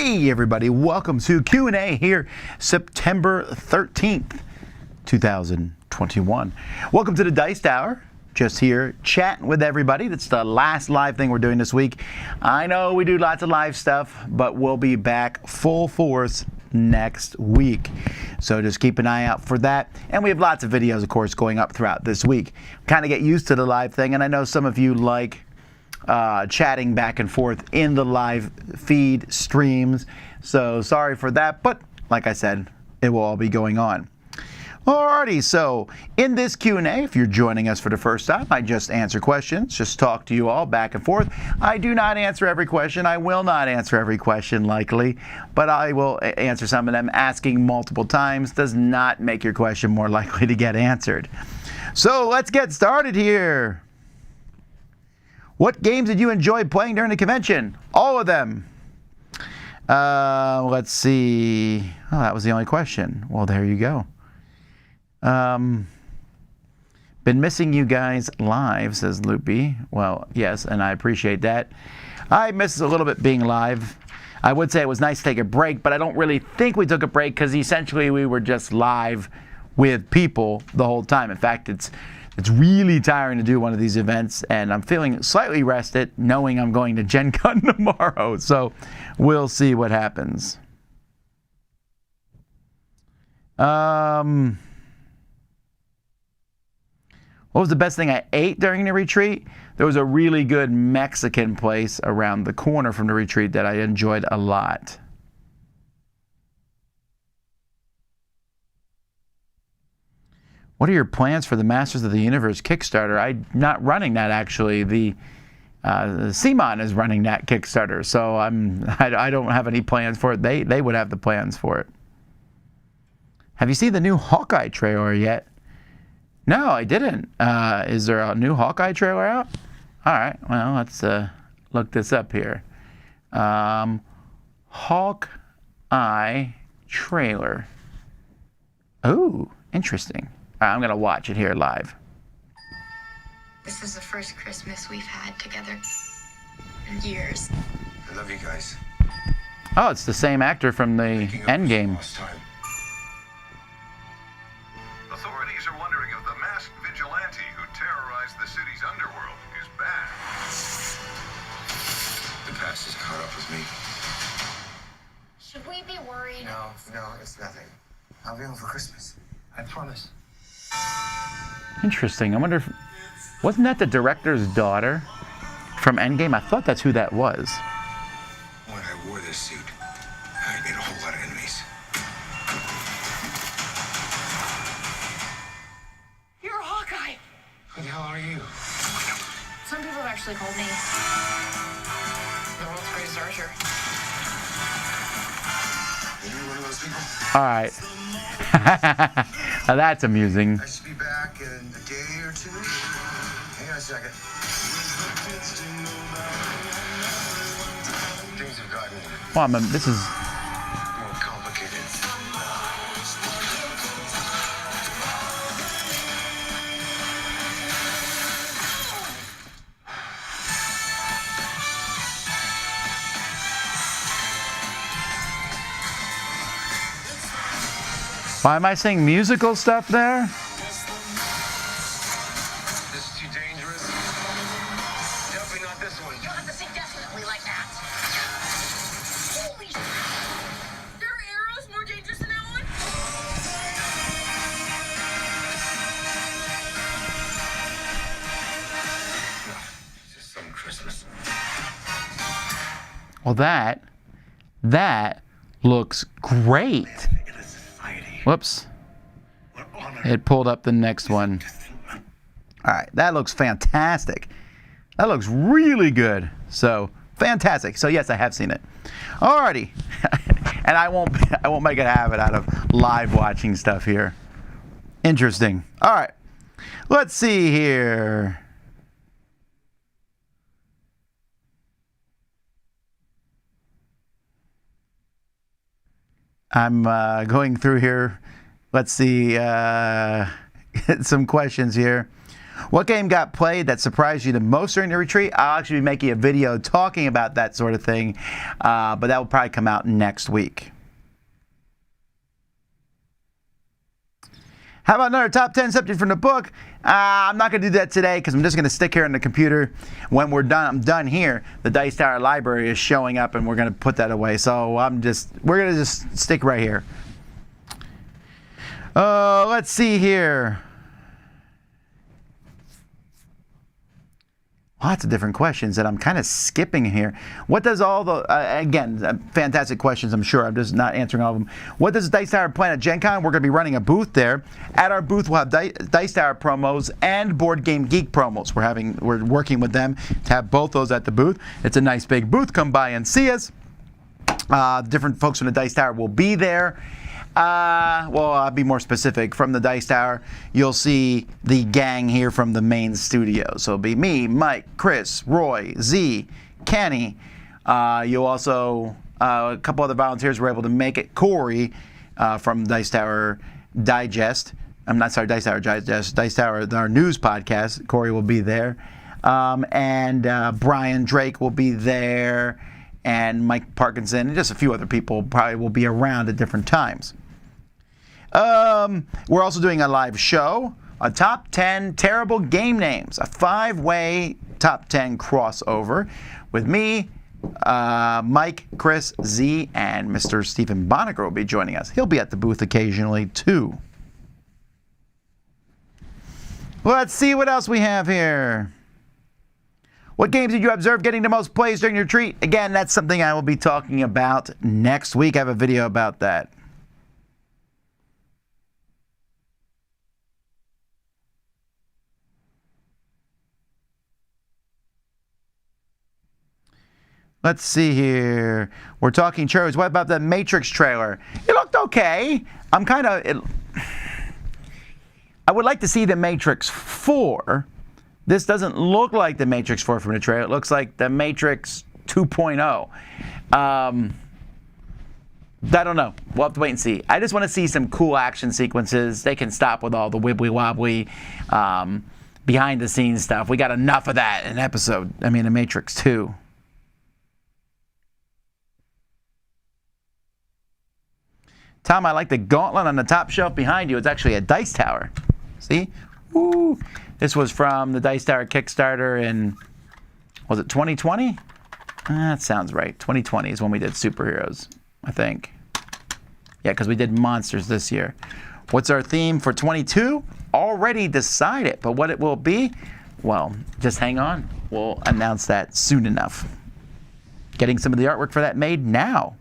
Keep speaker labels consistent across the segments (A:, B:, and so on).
A: Hey everybody, welcome to Q&A here, September 13th, 2021. Welcome to the Dice Tower. Just here chatting with everybody. That's the last live thing we're doing this week. I know we do lots of live stuff, but we'll be back full force next week. So just keep an eye out for that. And we have lots of videos, of course, going up throughout this week. Kind of get used to the live thing, and I know some of you like chatting back and forth in the live feed streams. So sorry for that, but like I said, it will all be going on. Alrighty, so in this Q&A, if you're joining us for the first time, I just answer questions, just talk to you all back and forth. I do not answer every question. I will not answer every question likely, but I will answer some of them. Asking multiple times does not make your question more likely to get answered. So let's get started here. What games did you enjoy playing during the convention? All of them. Let's see. Oh, that was the only question. Well, there you go. Been missing you guys live, says Loopy. Well, yes, and I appreciate that. I miss a little bit being live. I would say it was nice to take a break, but I don't really think we took a break because essentially we were just live with people the whole time. In fact, it's really tiring to do one of these events, and I'm feeling slightly rested knowing I'm going to Gen Con tomorrow. So we'll see what happens. What was the best thing I ate during the retreat? There was a really good Mexican place around the corner from the retreat that I enjoyed a lot. What are your plans for the Masters of the Universe Kickstarter? I'm not running that, actually. The Simon is running that Kickstarter, so I don't have any plans for it. They would have the plans for it. Have you seen the new Hawkeye trailer yet? No, I didn't. Is there a new Hawkeye trailer out? All right, well, let's look this up here. Hawkeye trailer. Oh, interesting. I'm going to watch it here live.
B: This is the first Christmas we've had together in years.
C: I love you guys.
A: Oh, it's the same actor from the Endgame.
D: Authorities are wondering if the masked vigilante who terrorized the city's underworld is back.
C: The past is caught up with me.
B: Should we be worried?
C: No, it's nothing. I'll be home for Christmas. I promise.
A: Interesting. I wonder if... Wasn't that the director's daughter from Endgame? I thought that's who that was.
C: When I wore this suit, I made a whole lot of enemies.
B: You're a Hawkeye!
C: Who the hell are you?
B: Some people have actually called me the world's greatest archer.
C: Are you one of those people?
A: All right. Now that's amusing.
C: I should be back in a day or two. Hang on a second. Things have gotten
A: Well, this is...
C: more complicated.
A: Why am I saying musical stuff there?
C: This is too dangerous. Definitely not this one.
B: You'll have to say definitely like that. Holy shit! There are arrows more dangerous than that one?
C: No, it's just some Christmas.
A: Well, that looks great. Whoops. It pulled up the next one. All right, that looks fantastic. That looks really good. So, fantastic. So, yes, I have seen it. Alrighty. And I won't make a habit out of live watching stuff here. Interesting. All right. Let's see here. I'm going through here. Let's see some questions here. What game got played that surprised you the most during the retreat? I'll actually be making a video talking about that sort of thing, but that will probably come out next week. How about another top 10 subject from the book? I'm not going to do that today because I'm just going to stick here on the computer. When I'm done here, the Dice Tower library is showing up and we're going to put that away. So we're going to just stick right here. Let's see here. Lots of different questions that I'm kind of skipping here. What does all the, again, fantastic questions, I'm sure. I'm just not answering all of them. What does Dice Tower plan at Gen Con? We're going to be running a booth there. At our booth, we'll have Dice Tower promos and Board Game Geek promos. We're working with them to have both those at the booth. It's a nice big booth. Come by and see us. Different folks from the Dice Tower will be there. Well, I'll be more specific. From the Dice Tower, you'll see the gang here from the main studio. So it'll be me, Mike, Chris, Roy, Z, Kenny. You'll also, a couple other volunteers were able to make it. Corey from Dice Tower Digest. I'm not sorry, Dice Tower Digest. Dice Tower, our news podcast. Corey will be there. And Brian Drake will be there. And Mike Parkinson and just a few other people probably will be around at different times. We're also doing a live show, a top 10 terrible game names, a 5-way top 10 crossover with me, Mike, Chris, Z, and Mr. Stephen Bonacker will be joining us. He'll be at the booth occasionally too. Let's see what else we have here. What games did you observe getting the most plays during your retreat? Again, that's something I will be talking about next week. I have a video about that. Let's see here. We're talking trailers. What about the Matrix trailer? It looked okay. I would like to see the Matrix 4. This doesn't look like the Matrix 4 from the trailer. It looks like the Matrix 2.0. I don't know. We'll have to wait and see. I just want to see some cool action sequences. They can stop with all the wibbly-wobbly behind-the-scenes stuff. We got enough of that in the Matrix 2. Tom, I like the gauntlet on the top shelf behind you. It's actually a Dice Tower. See? Woo! This was from the Dice Tower Kickstarter in, was it 2020? That sounds right. 2020 is when we did superheroes, I think. Yeah, because we did monsters this year. What's our theme for 22? Already decided, but what it will be? Well, just hang on. We'll announce that soon enough. Getting some of the artwork for that made now.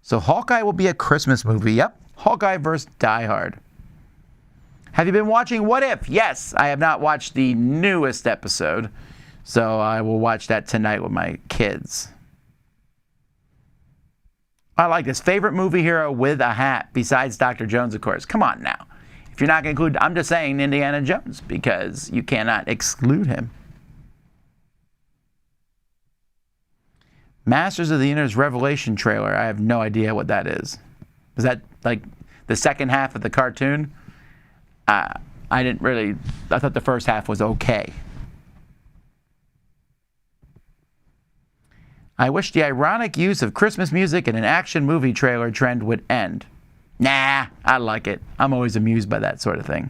A: So Hawkeye will be a Christmas movie. Yep. Hawkeye vs. Die Hard. Have you been watching What If? Yes, I have not watched the newest episode. So I will watch that tonight with my kids. I like this. Favorite movie hero with a hat, besides Dr. Jones, of course. Come on now. If you're not going to include, I'm just saying Indiana Jones, because you cannot exclude him. Masters of the Universe Revelation trailer. I have no idea what that is. Is that like the second half of the cartoon? I thought the first half was okay. I wish the ironic use of Christmas music in an action movie trailer trend would end. Nah, I like it. I'm always amused by that sort of thing.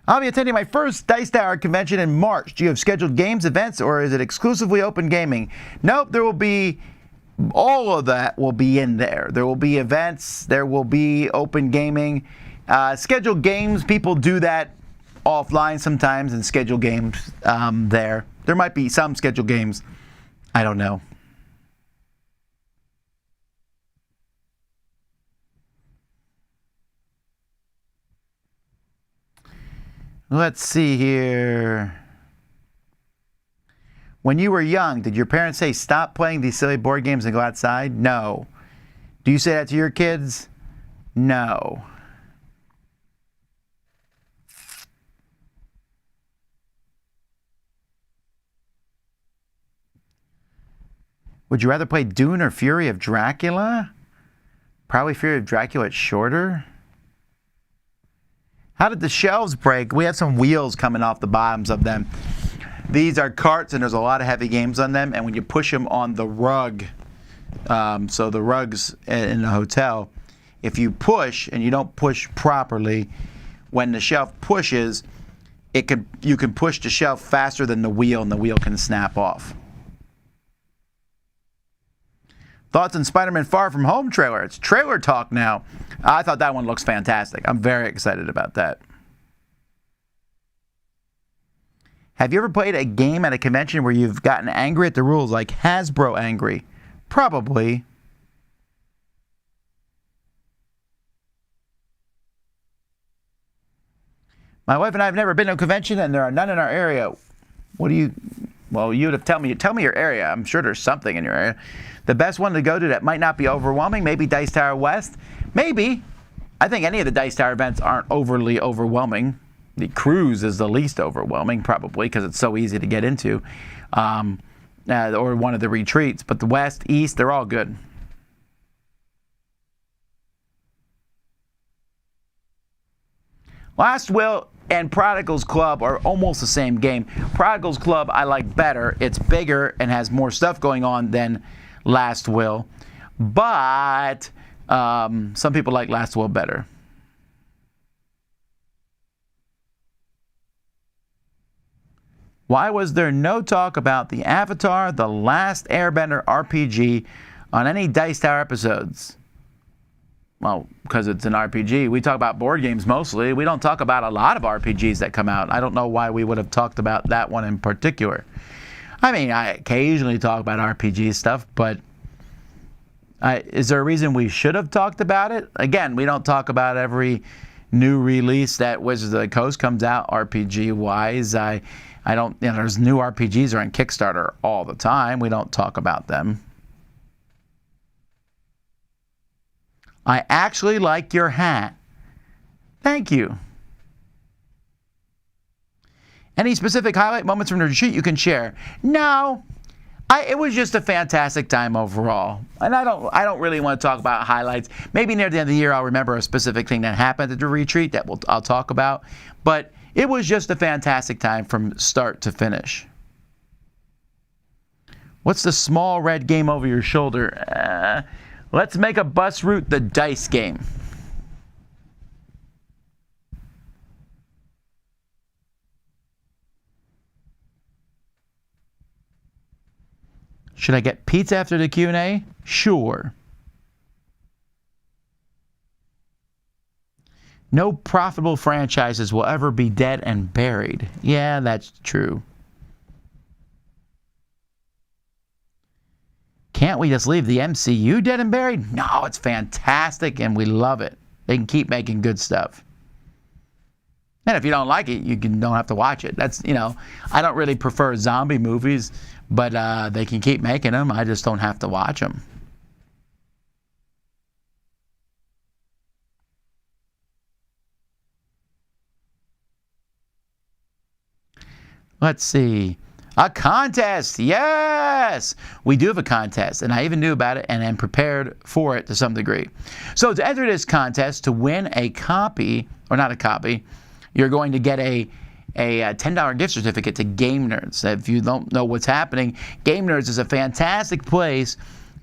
A: I'll be attending my first Dice Tower convention in March. Do you have scheduled games, events, or is it exclusively open gaming? Nope, there will be, all of that will be in there. There will be events, there will be open gaming. Scheduled games, people do that offline sometimes and schedule games there. There might be some scheduled games. I don't know. Let's see here. When you were young, did your parents say stop playing these silly board games and go outside? No. Do you say that to your kids? No. Would you rather play Dune or Fury of Dracula? Probably Fury of Dracula. It's shorter. How did the shelves break? We have some wheels coming off the bottoms of them. These are carts, and there's a lot of heavy games on them. And when you push them on the rug, so the rugs in the hotel, if you push and you don't push properly, when the shelf pushes, you can push the shelf faster than the wheel, and the wheel can snap off. Thoughts on Spider-Man Far From Home trailer? It's trailer talk now. I thought that one looks fantastic. I'm very excited about that. Have you ever played a game at a convention where you've gotten angry at the rules, like Hasbro angry? Probably. My wife and I have never been to a convention, and there are none in our area. What do you... Well, you would have tell me your area. I'm sure there's something in your area. The best one to go to that might not be overwhelming, maybe Dice Tower West. Maybe. I think any of the Dice Tower events aren't overly overwhelming. The cruise is the least overwhelming, probably, because it's so easy to get into. Or one of the retreats. But the West, East, they're all good. Last Will and Prodigal's Club are almost the same game. Prodigal's Club I like better. It's bigger and has more stuff going on than Last Will. But some people like Last Will better. Why was there no talk about the Avatar, The Last Airbender RPG on any Dice Tower episodes? Well, because it's an RPG. We talk about board games mostly. We don't talk about a lot of RPGs that come out. I don't know why we would have talked about that one in particular. I mean, I occasionally talk about RPG stuff, but is there a reason we should have talked about it? Again, we don't talk about every new release that Wizards of the Coast comes out RPG-wise. I don't, there's new RPGs are on Kickstarter all the time. We don't talk about them. I actually like your hat. Thank you. Any specific highlight moments from the retreat you can share? No. It was just a fantastic time overall. And I don't really want to talk about highlights. Maybe near the end of the year I'll remember a specific thing that happened at the retreat that I'll talk about. But it was just a fantastic time from start to finish. What's the small red game over your shoulder? Let's make a bus route the dice game. Should I get pizza after the Q&A? Sure. No profitable franchises will ever be dead and buried. Yeah, that's true. Can't we just leave the MCU dead and buried? No, it's fantastic and we love it. They can keep making good stuff. And if you don't like it, you don't have to watch it. That's, I don't really prefer zombie movies, but they can keep making them. I just don't have to watch them. Let's see. A contest. Yes! We do have a contest, and I even knew about it and am prepared for it to some degree. So to enter this contest, to win a copy, or not a copy, you're going to get a $10 gift certificate to Game Nerds. If you don't know what's happening, Game Nerds is a fantastic place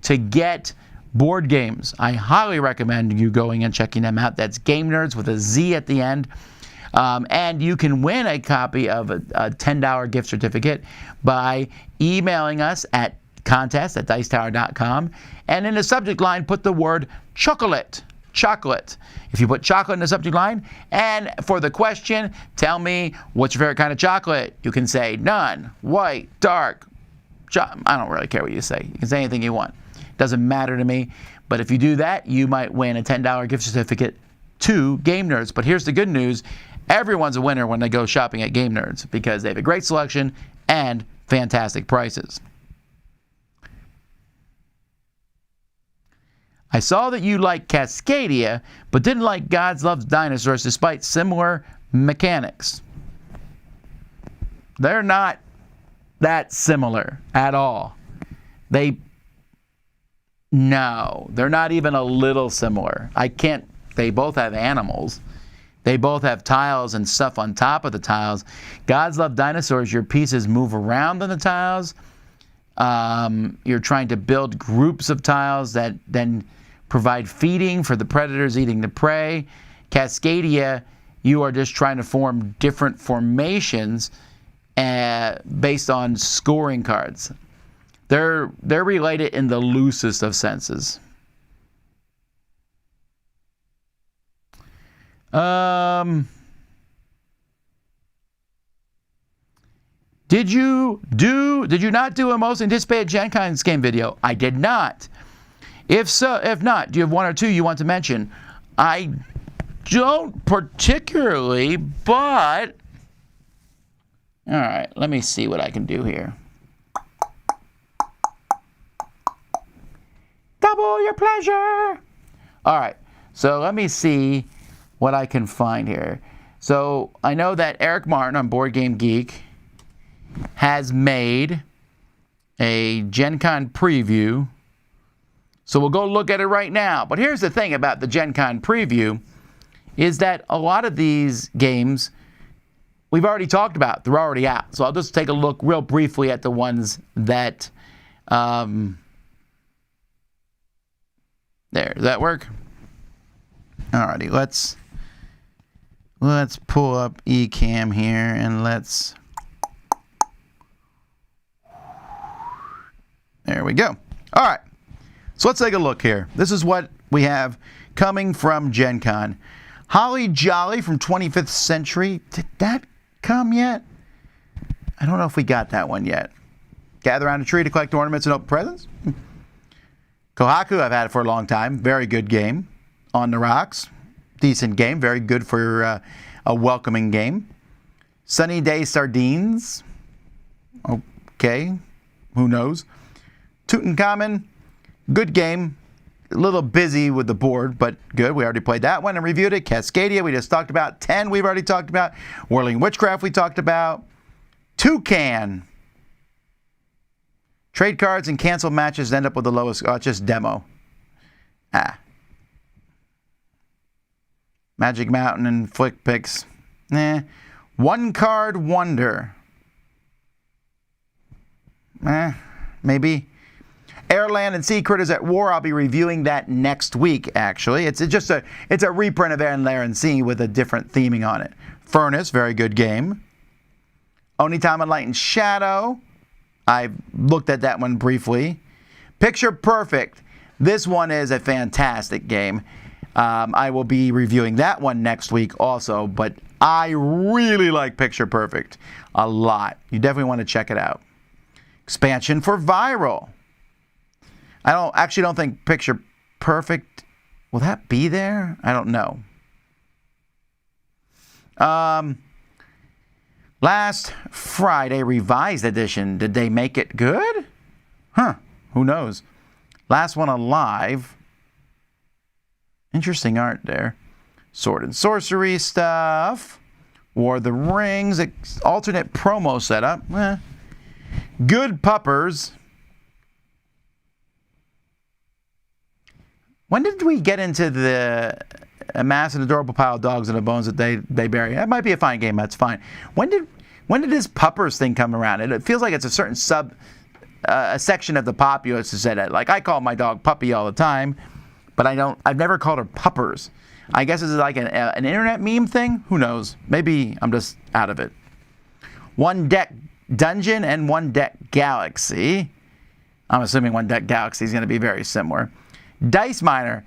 A: to get board games. I highly recommend you going and checking them out. That's Game Nerds with a Z at the end. And you can win a copy of a $10 gift certificate by emailing us at contest@dicetower.com. And in the subject line, put the word chocolate. Chocolate. If you put chocolate in the subject line, and for the question, tell me what's your favorite kind of chocolate. You can say none, white, dark. I don't really care what you say. You can say anything you want. Doesn't matter to me. But if you do that, you might win a $10 gift certificate to Game Nerds. But here's the good news. Everyone's a winner when they go shopping at Game Nerds because they have a great selection and fantastic prices. I saw that you like Cascadia, but didn't like Gods Loves Dinosaurs despite similar mechanics. They're not that similar at all. They No, they're not even a little similar. They both have animals. They both have tiles and stuff on top of the tiles. Gods Love Dinosaurs, your pieces move around on the tiles. You're trying to build groups of tiles that then provide feeding for the predators eating the prey. Cascadia, you are just trying to form different formations based on scoring cards. They're related in the loosest of senses. Did you not do a most anticipated Gen Con's game video? I did not. If not, do you have one or two you want to mention? I don't particularly, but all right, let me see what I can do here. Double your pleasure. All right, so let me see what I can find here. So I know that Eric Martin on Board Game Geek has made a Gen Con preview. So we'll go look at it right now. But here's the thing about the Gen Con preview is that a lot of these games we've already talked about. They're already out. So I'll just take a look real briefly at the ones that there. Does that work? Alrighty, let's pull up Ecamm here and let's. There we go. All right, so let's take a look here. This is what we have coming from Gen Con. Holly Jolly from 25th Century. Did that come yet? I don't know if we got that one yet. Gather around a tree to collect ornaments and open presents. Kohaku, I've had it for a long time. Very good game. On the Rocks, decent game. Very good for a welcoming game. Sunny Day Sardines. Okay, who knows? Tutankhamun, good game. A little busy with the board, but good. We already played that one and reviewed it. Cascadia, we just talked about. 10, we've already talked about. Whirling Witchcraft, we talked about. Toucan. Trade cards and canceled matches end up with the lowest. Oh, it's just demo. Magic Mountain and Flick Picks. One Card Wonder. Maybe. Air, Land, and Sea Critters at War. I'll be reviewing that next week, actually. It's a reprint of Air, Land, and Sea with a different theming on it. Furnace, very good game. Onitama Light and Shadow. I've looked at that one briefly. Picture Perfect. This one is a fantastic game. I will be reviewing that one next week also, but I really like Picture Perfect a lot. You definitely want to check it out. Expansion for Viral. I actually don't think Picture Perfect, will that be there? I don't know. Last Friday, Revised Edition. Did they make it good? Who knows? Last one alive. Interesting art there. Sword and Sorcery stuff. War of the Rings. Alternate promo setup. Good Puppers. When did we get into the amass an adorable pile of dogs and the bones that they bury? That might be a fine game. That's fine. When did this Puppers thing come around? It feels like it's a certain a section of the populace who said it. Like I call my dog Puppy all the time, but I've never called her Puppers. I guess it's like an internet meme thing. Who knows? Maybe I'm just out of it. One Deck Dungeon and One Deck Galaxy. I'm assuming One Deck Galaxy is going to be very similar. Dice Miner.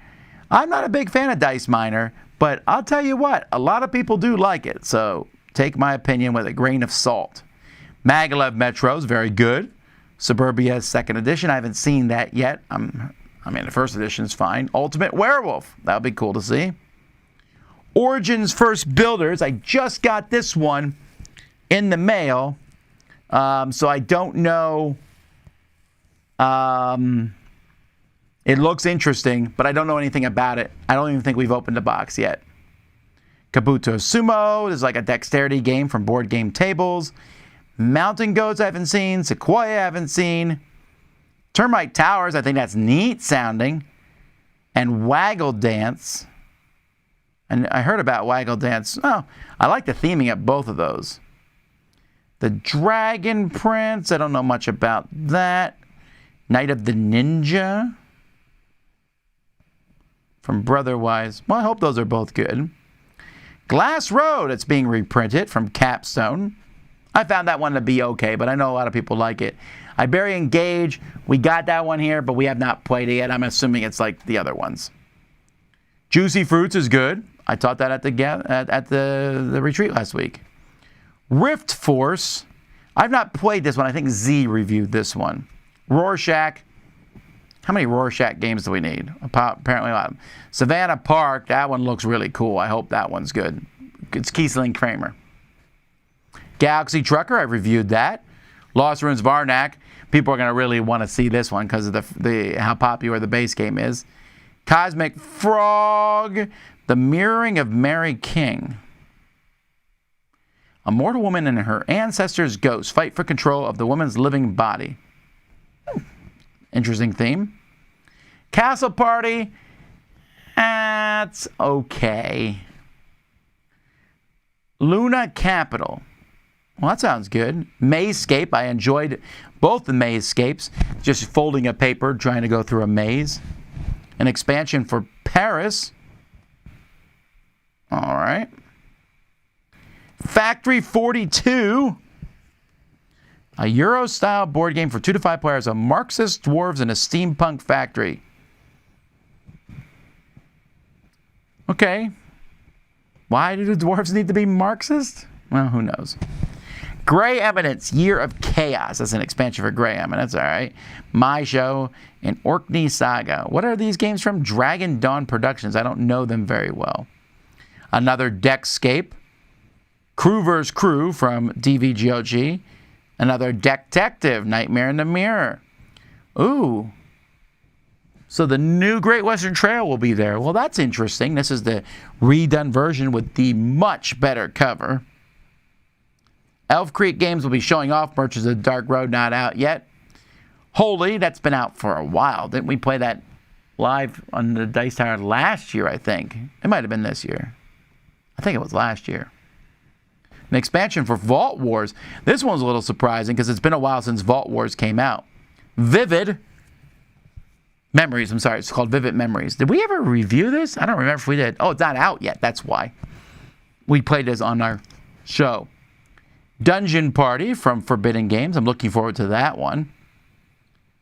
A: I'm not a big fan of Dice Miner, but I'll tell you what, a lot of people do like it, so take my opinion with a grain of salt. Maglev Metros, very good. Suburbia 2nd edition, I haven't seen that yet. I mean, the 1st edition is fine. Ultimate Werewolf, that would be cool to see. Origins First Builders, I just got this one in the mail, so I don't know. It looks interesting, but I don't know anything about it. I don't even think we've opened the box yet. Kabuto Sumo is like a dexterity game from Board Game Tables. Mountain Goats I haven't seen. Sequoia I haven't seen. Termite Towers, I think that's neat sounding. And Waggle Dance. And I heard about Waggle Dance. Oh, I like the theming of both of those. The Dragon Prince, I don't know much about that. Night of the Ninja from Brotherwise. Well, I hope those are both good. Glass Road, it's being reprinted from Capstone. I found that one to be okay, but I know a lot of people like it. Iberian Gauge, we got that one here, but we have not played it yet. I'm assuming it's like the other ones. Juicy Fruits is good. I taught that at the retreat last week. Rift Force, I've not played this one. I think Z reviewed this one. Rorschach, how many Rorschach games do we need? Apparently a lot. Savannah Park, that one looks really cool. I hope that one's good. It's Kiesling Kramer. Galaxy Trucker, I reviewed that. Lost Ruins Varnak, people are going to really want to see this one because of how popular the base game is. Cosmic Frog, The Mirroring of Mary King. A mortal woman and her ancestors' ghosts fight for control of the woman's living body. Interesting theme. Castle Party, that's okay. Luna Capital. Well, that sounds good. Mazescape, I enjoyed both the Mazescapes. Just folding a paper, trying to go through a maze. An expansion for Paris. All right. Factory 42. A Euro-style board game for 2 to 5 players of Marxist dwarves in a steampunk factory. Okay. Why do the dwarves need to be Marxist? Well, who knows. Grey Eminence, Year of Chaos. That's an expansion for Grey Eminence, all right. My Show and Orkney Saga. What are these games from? Dragon Dawn Productions. I don't know them very well. Another Deckscape. Crew vs. Crew from DVGOG. Another Detective, Nightmare in the Mirror. Ooh. So the new Great Western Trail will be there. Well, that's interesting. This is the redone version with the much better cover. Elf Creek Games will be showing off Merchants of the Dark Road, not out yet. Holy, that's been out for a while. Didn't we play that live on the Dice Tower last year, I think? It might have been this year. I think it was last year. An expansion for Vault Wars. This one's a little surprising because it's been a while since Vault Wars came out. Vivid Memories, I'm sorry, it's called Vivid Memories. Did we ever review this? I don't remember if we did. Oh, it's not out yet, that's why. We played this on our show. Dungeon Party from Forbidden Games. I'm looking forward to that one.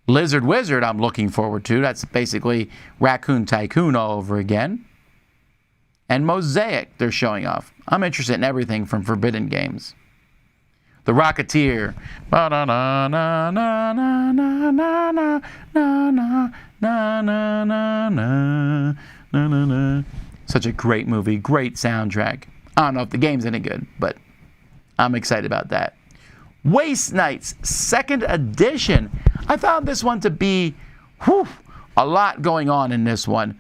A: Lizard Wizard I'm looking forward to. That's basically Raccoon Tycoon all over again. And Mosaic they're showing off. I'm interested in everything from Forbidden Games. The Rocketeer. Such a great movie. Great soundtrack. I don't know if the game's any good, but I'm excited about that. Waste Nights, 2nd edition. I found this one to be a lot going on in this one.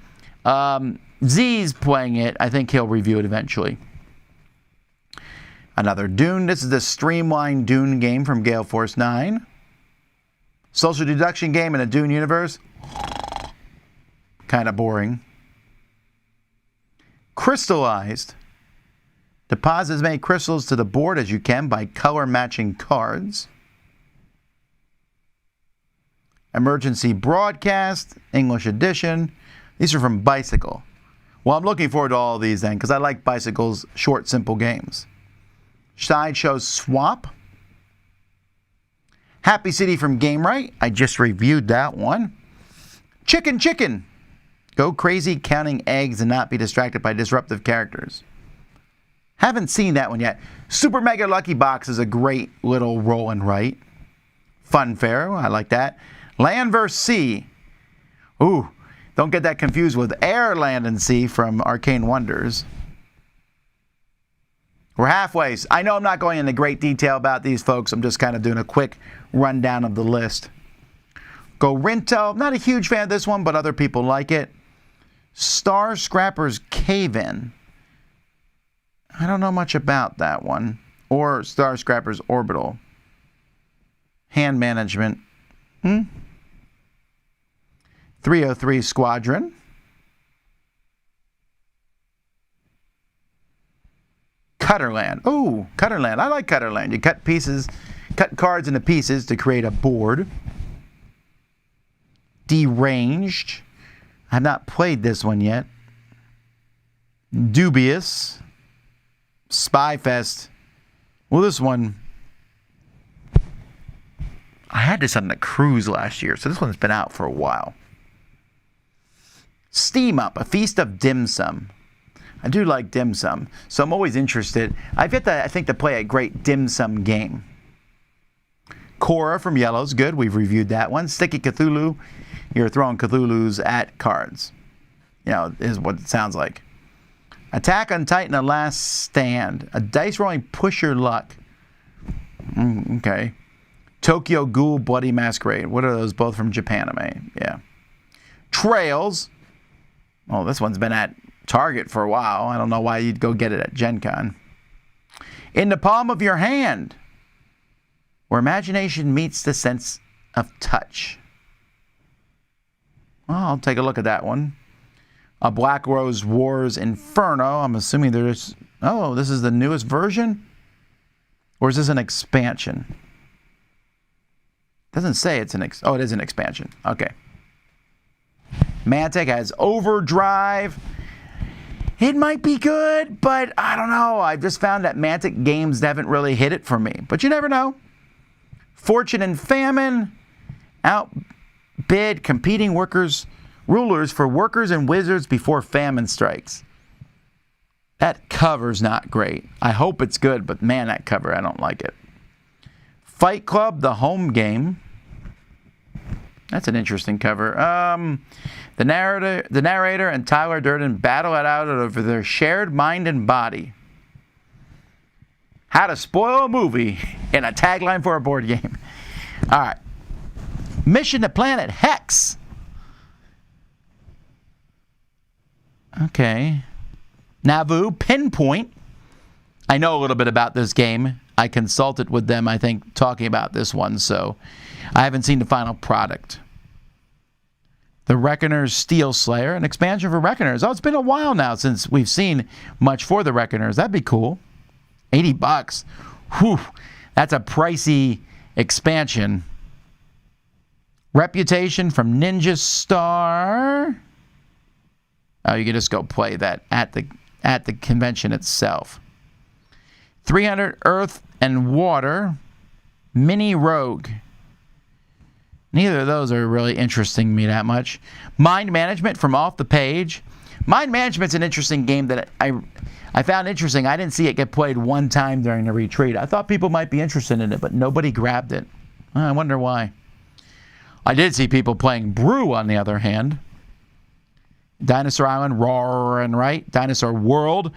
A: Z's playing it. I think he'll review it eventually. Another Dune. This is the streamlined Dune game from Gale Force 9. Social deduction game in a Dune universe. Kind of boring. Crystallized. Deposit as many crystals to the board as you can by color matching cards. Emergency Broadcast, English edition. These are from Bicycle. Well, I'm looking forward to all of these then because I like Bicycle's short, simple games. Sideshow Swap. Happy City from Gamewright. I just reviewed that one. Chicken Chicken. Go crazy counting eggs and not be distracted by disruptive characters. Haven't seen that one yet. Super Mega Lucky Box is a great little roll and write. Fun Fair, I like that. Land vs. Sea. Ooh, don't get that confused with Air, Land, and Sea from Arcane Wonders. We're halfway. I know I'm not going into great detail about these folks. I'm just kind of doing a quick rundown of the list. Gorinto. Not a huge fan of this one, but other people like it. Star Scrapper's Cave-In. I don't know much about that one. Or Star Scrapper's Orbital. Hand management. 303 Squadron. Cutterland. Oh, Cutterland. I like Cutterland. You cut cards into pieces to create a board. Deranged. I have not played this one yet. Dubious. Spy Fest. Well, this one, I had this on the cruise last year, so this one's been out for a while. Steam Up, A Feast of Dim Sum. I do like dim sum, so I'm always interested. I've yet to, I think, to play a great dim sum game. Cora from Yellow's good. We've reviewed that one. Sticky Cthulhu. You're throwing Cthulhus at cards. You know, is what it sounds like. Attack on Titan, The Last Stand. A dice rolling push your luck. Okay. Tokyo Ghoul, Bloody Masquerade. What are those? Both from Japanime. Yeah. Trails. Oh, this one's been at Target for a while. I don't know why you'd go get it at Gen Con. In the Palm of Your Hand, where imagination meets the sense of touch. Well, I'll take a look at that one. A Black Rose Wars Inferno. I'm assuming there's... Oh, this is the newest version? Or is this an expansion? Doesn't say it's an... Oh, it is an expansion. Okay. Mantic has Overdrive. It might be good, but I don't know. I've just found that Mantic games haven't really hit it for me. But you never know. Fortune and Famine. Outbid competing rulers for workers and wizards before famine strikes. That cover's not great. I hope it's good, but man, that cover, I don't like it. Fight Club, the home game. That's an interesting cover. The narrator and Tyler Durden battle it out over their shared mind and body. How to spoil a movie in a tagline for a board game. All right. Mission to Planet Hex. Okay. Nauvoo, Pinpoint. I know a little bit about this game. I consulted with them, I think, talking about this one, so I haven't seen the final product. The Reckoners Steel Slayer, an expansion for Reckoners. Oh, it's been a while now since we've seen much for the Reckoners. That'd be cool. $80. Whew. That's a pricey expansion. Reputation from Ninja Star. Oh, you can just go play that at the convention itself. 300 Earth and Water. Mini Rogue. Neither of those are really interesting me that much. Mind Management from Off the Page. Mind Management's an interesting game that I found interesting. I didn't see it get played one time during the retreat. I thought people might be interested in it, but nobody grabbed it. I wonder why. I did see people playing Brew, on the other hand. Dinosaur Island, Roar and Right. Dinosaur World.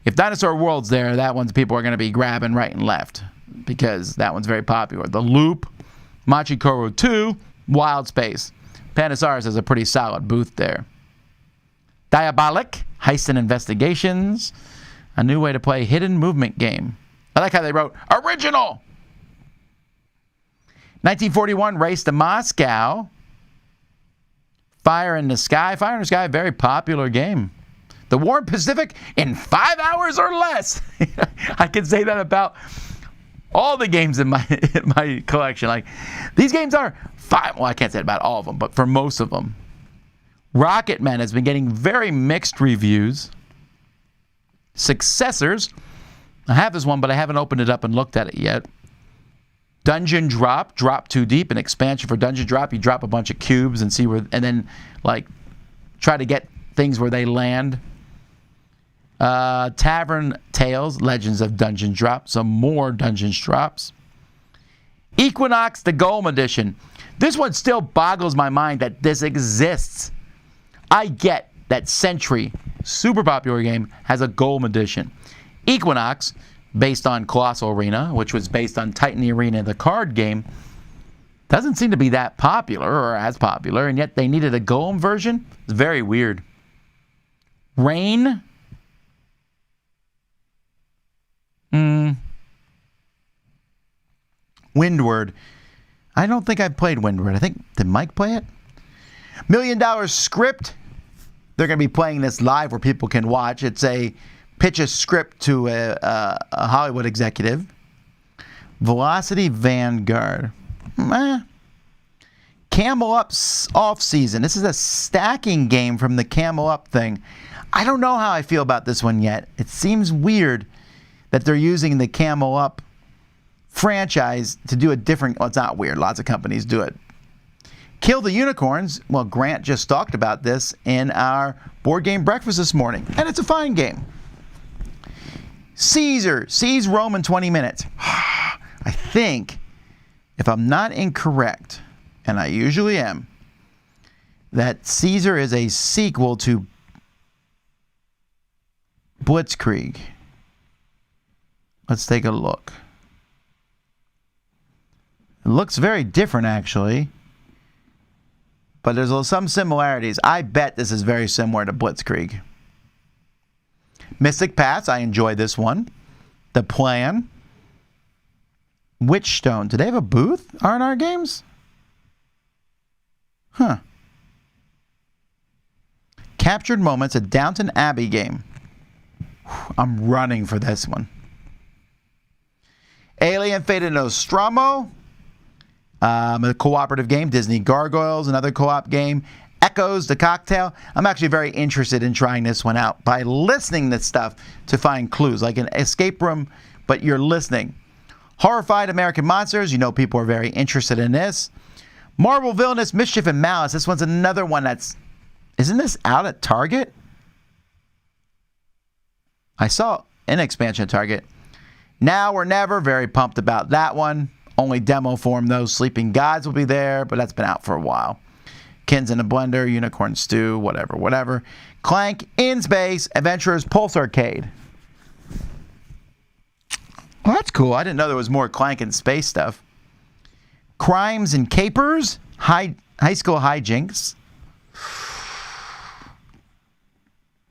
A: If Dinosaur World's there, that one's people are going to be grabbing right and left because that one's very popular. The Loop. Machikoro 2, Wild Space. Panasaurus has a pretty solid booth there. Diabolic, Heist and Investigations. A new way to play hidden movement game. I like how they wrote, original! 1941, Race to Moscow. Fire in the Sky. Fire in the Sky, very popular game. The War in Pacific in 5 hours or less. I can say that about all the games in my collection. Like, these games are fine. Well, I can't say it about all of them, but for most of them. Rocketman has been getting very mixed reviews. Successors. I have this one, but I haven't opened it up and looked at it yet. Dungeon Drop. Drop Too Deep. An expansion for Dungeon Drop. You drop a bunch of cubes and see where, and then like try to get things where they land. Tavern Tales, Legends of Dungeon Drop, some more Dungeon Drops. Equinox, the Golem Edition. This one still boggles my mind that this exists. I get that Century, super popular game, has a Golem Edition. Equinox, based on Colossal Arena, which was based on Titan Arena, the card game, doesn't seem to be that popular or as popular, and yet they needed a Golem version. It's very weird. Rain. Windward. I don't think I've played Windward. I think, did Mike play it? $1 Million Script. They're going to be playing this live where people can watch. It's pitch a script to a Hollywood executive. Velocity Vanguard. Camel Up's off season. This is a stacking game from the Camel Up thing. I don't know how I feel about this one yet. It seems weird that they're using the Camel Up franchise to do a different... Well, it's not weird. Lots of companies do it. Kill the Unicorns. Well, Grant just talked about this in our board game breakfast this morning, and it's a fine game. Caesar. Seize Rome in 20 minutes. I think, if I'm not incorrect, and I usually am, that Caesar is a sequel to Blitzkrieg. Let's take a look. It looks very different, actually. But there's some similarities. I bet this is very similar to Blitzkrieg. Mystic Paths, I enjoy this one. The Plan. Witchstone. Do they have a booth? R&R Games? Huh. Captured Moments, a Downton Abbey game. I'm running for this one. Alien Fate Nostromo. A cooperative game. Disney Gargoyles, another co-op game. Echoes, the Cocktail. I'm actually very interested in trying this one out by listening to stuff to find clues, like an escape room, but you're listening. Horrified American Monsters. You know people are very interested in this. Marvel Villainous Mischief and Malice. This one's another one that's... Isn't this out at Target? I saw an expansion at Target. Now or Never. Very pumped about that one. Only demo form, though. Sleeping Gods will be there, but that's been out for a while. Kins in a Blender, Unicorn Stew, whatever. Clank, In Space, Adventurers Pulse Arcade. Well, that's cool. I didn't know there was more Clank and Space stuff. Crimes and Capers, High School Hijinks.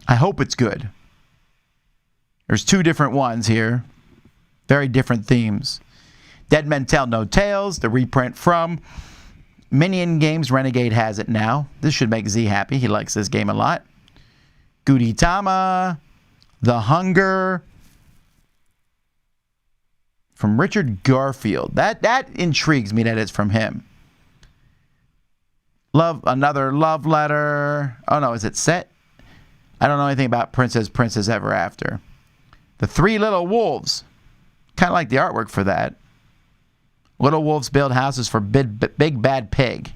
A: I hope it's good. There's 2 different ones here. Very different themes. Dead Men Tell No Tales, the reprint from Minion Games. Renegade has it now. This should make Z happy. He likes this game a lot. Gudetama, The Hunger, from Richard Garfield. That intrigues me that it's from him. Another Love Letter. Oh no, is it set? I don't know anything about Princess Ever After. The Three Little Wolves. Kind of like the artwork for that. Little Wolves Build Houses for Big Bad Pig.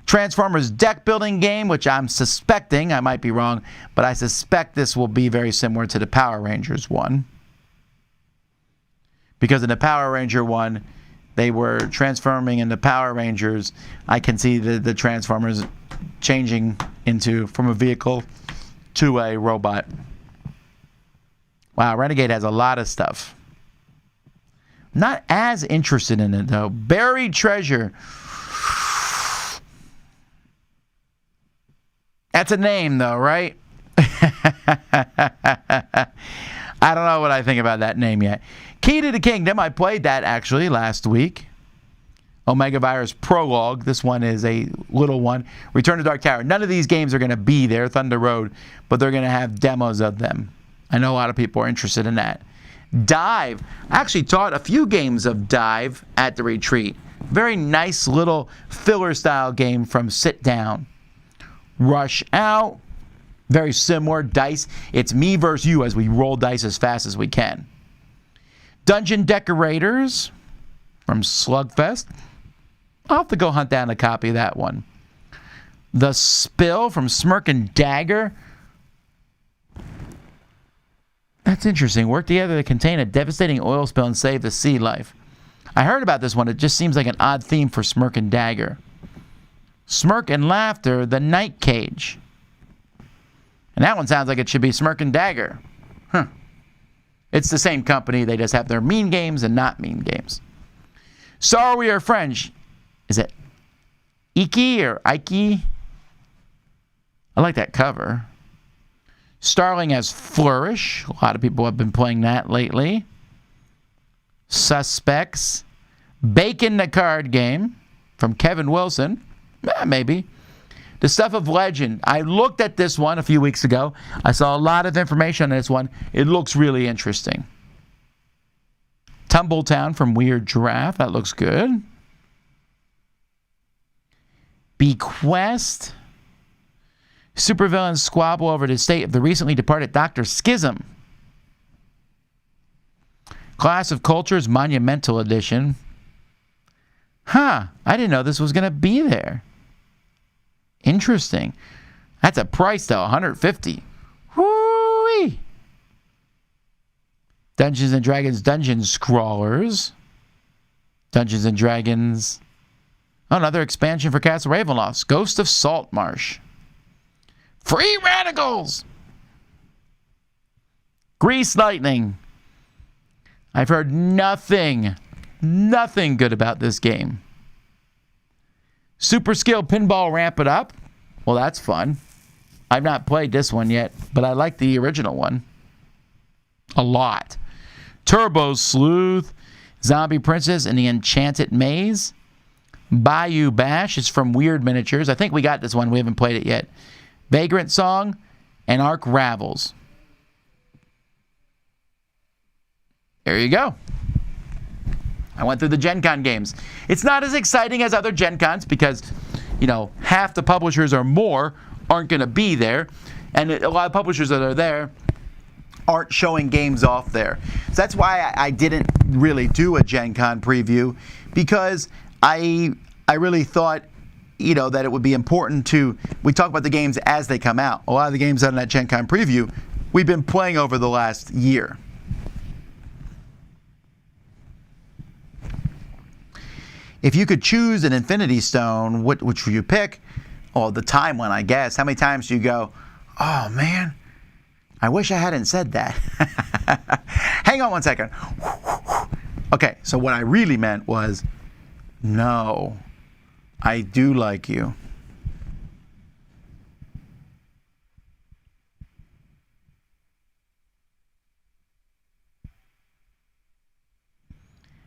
A: Transformers deck building game, which I'm suspecting, I might be wrong, but I suspect this will be very similar to the Power Rangers one. Because in the Power Ranger one, they were transforming into Power Rangers. I can see the Transformers changing from a vehicle to a robot. Wow, Renegade has a lot of stuff. Not as interested in it, though. Buried Treasure. That's a name, though, right? I don't know what I think about that name yet. Key to the Kingdom. I played that, actually, last week. Omega Virus Prologue. This one is a little one. Return to Dark Tower. None of these games are going to be there, Thunder Road, but they're going to have demos of them. I know a lot of people are interested in that. Dive. I actually taught a few games of Dive at the retreat. Very nice little filler style game from Sit Down. Rush Out. Very similar. Dice. It's me versus you as we roll dice as fast as we can. Dungeon Decorators from Slugfest. I'll have to go hunt down a copy of that one. The Spill from Smirk and Dagger. That's interesting. Work together to contain a devastating oil spill and save the sea life. I heard about this one. It just seems like an odd theme for Smirk and Dagger. Smirk and Laughter, The Night Cage. And that one sounds like it should be Smirk and Dagger. Huh. It's the same company. They just have their mean games and not mean games. Sorry We Are French. Is it Iki or Ike? I like that cover. Starling as Flourish. A lot of people have been playing that lately. Suspects. Bacon the Card Game from Kevin Wilson. Maybe. The Stuff of Legend. I looked at this one a few weeks ago. I saw a lot of information on this one. It looks really interesting. Tumbletown from Weird Giraffe. That looks good. Bequest. Supervillains squabble over the state of the recently departed Dr. Schism. Clash of Cultures Monumental Edition. I didn't know this was going to be there. Interesting. That's a price though, $150. Whoo-wee. Dungeons and Dragons Dungeon Scrawlers. Dungeons and Dragons. Another expansion for Castle Ravenloft. Ghost of Saltmarsh. Free Radicals. Grease Lightning. I've heard nothing good about this game. Super Skill Pinball Ramp It Up. Well, that's fun. I've not played this one yet, but I like the original one a lot. Turbo Sleuth, Zombie Princess and the Enchanted Maze. Bayou Bash is from Weird Miniatures. I think we got this one. We haven't played it yet. Vagrant Song and Arc Ravels. There you go. I went through the Gen Con games. It's not as exciting as other Gen Cons because, half the publishers or more aren't going to be there. And a lot of publishers that are there aren't showing games off there. So that's why I didn't really do a Gen Con preview, because I really thought, that it would be important we talk about the games as they come out. A lot of the games on that Gen Con preview, we've been playing over the last year. If you could choose an Infinity Stone, which would you pick? Oh, the time one, I guess. How many times do you go, oh man, I wish I hadn't said that. Hang on one second. Okay, so what I really meant was, no, I do like you.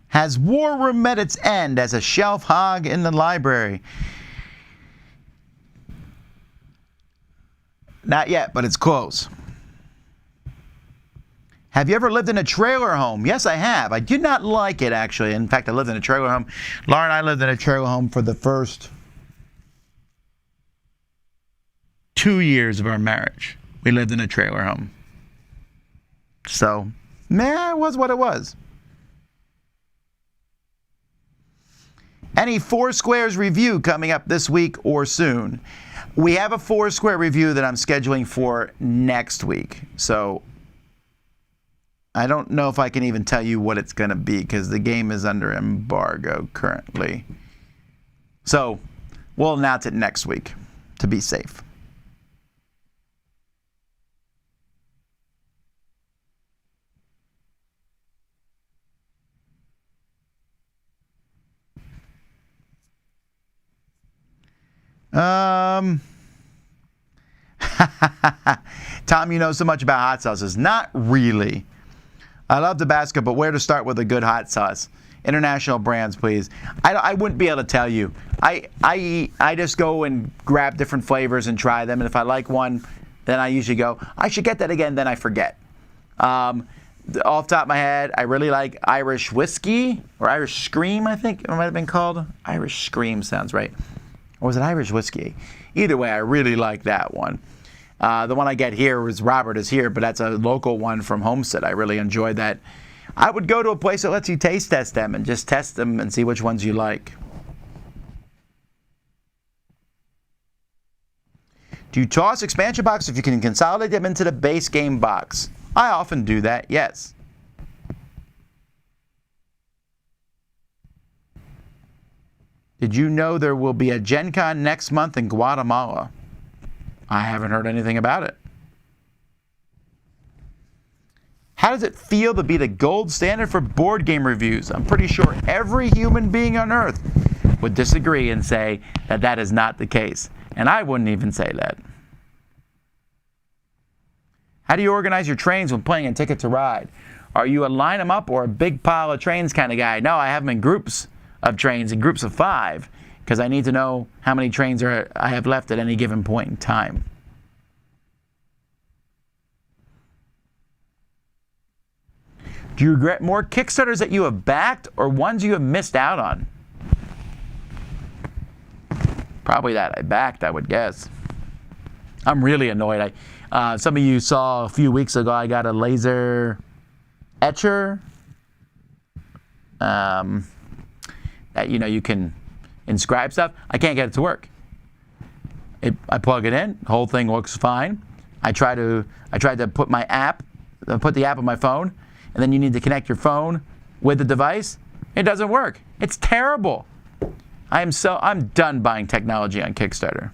A: Has War Room met its end as a shelf hog in the library? Not yet, but it's close. Have you ever lived in a trailer home? Yes, I have. I did not like it, actually. In fact, I lived in a trailer home. Laura and I lived in a trailer home for the first 2 years of our marriage. We lived in a trailer home. So, it was what it was. Any Foursquare's review coming up this week or soon? We have a Foursquare review that I'm scheduling for next week. So I don't know if I can even tell you what it's going to be because the game is under embargo currently. So we'll announce it next week to be safe. Tom, you know so much about hot sauces. Not really. I love Tabasco, but where to start with a good hot sauce? International brands, please. I wouldn't be able to tell you. I just go and grab different flavors and try them, and if I like one, then I usually go, I should get that again, then I forget. Off the top of my head, I really like Irish whiskey, or Irish Scream, I think it might have been called. Irish Scream sounds right. Or was it Irish whiskey? Either way, I really like that one. The one I get here was Robert is Here, but that's a local one from Homestead. I really enjoyed that. I would go to a place that lets you taste test them and just test them and see which ones you like. Do you toss expansion boxes if you can consolidate them into the base game box? I often do that, yes. Did you know there will be a Gen Con next month in Guatemala? I haven't heard anything about it. How does it feel to be the gold standard for board game reviews? I'm pretty sure every human being on Earth would disagree and say that that is not the case. And I wouldn't even say that. How do you organize your trains when playing a Ticket to Ride? Are you a line them up or a big pile of trains kind of guy? No, I have them in groups of trains, in groups of 5. because I need to know how many trains I have left at any given point in time. Do you regret more Kickstarters that you have backed or ones you have missed out on? Probably that I backed, I would guess. I'm really annoyed. Some of you saw a few weeks ago I got a laser etcher that you can inscribe stuff. I can't get it to work. I plug it in, the whole thing looks fine. I tried to put the app on my phone, and then you need to connect your phone with the device. It doesn't work. It's terrible. I'm done buying technology on Kickstarter.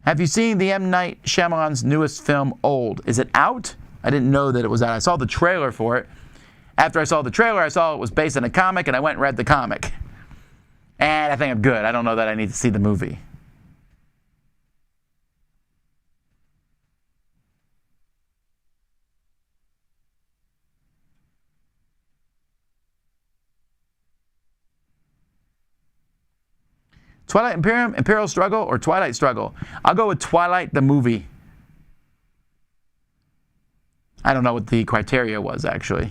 A: Have you seen the M. Night Shyamalan's newest film, Old? Is it out? I didn't know that it was out. I saw the trailer for it. After I saw the trailer, I saw it was based on a comic, and I went and read the comic. And I think I'm good. I don't know that I need to see the movie. Twilight Imperium, Imperial Struggle, or Twilight Struggle? I'll go with Twilight the movie. I don't know what the criteria was, actually.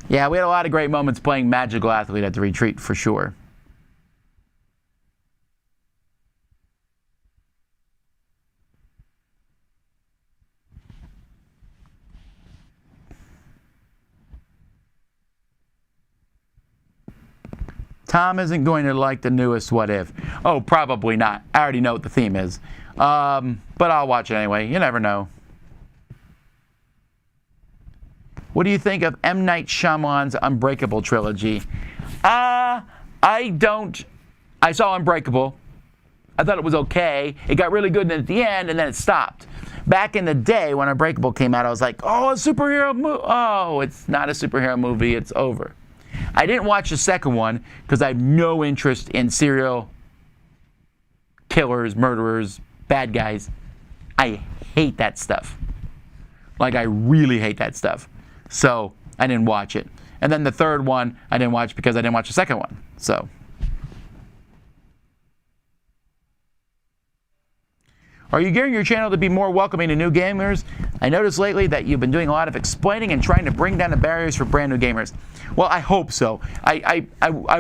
A: Yeah, we had a lot of great moments playing Magical Athlete at the retreat, for sure. Tom isn't going to like the newest What If. Oh, probably not. I already know what the theme is. But I'll watch it anyway. You never know. What do you think of M. Night Shyamalan's Unbreakable trilogy? I saw Unbreakable. I thought it was okay. It got really good at the end, and then it stopped. Back in the day when Unbreakable came out, I was like, oh, a superhero movie. Oh, it's not a superhero movie. It's over. I didn't watch the second one because I have no interest in serial killers, murderers, bad guys. I hate that stuff. Like, I really hate that stuff. So I didn't watch it. And then the third one I didn't watch because I didn't watch the second one. So. Are you gearing your channel to be more welcoming to new gamers? I noticed lately that you've been doing a lot of explaining and trying to bring down the barriers for brand new gamers. Well, I hope so. I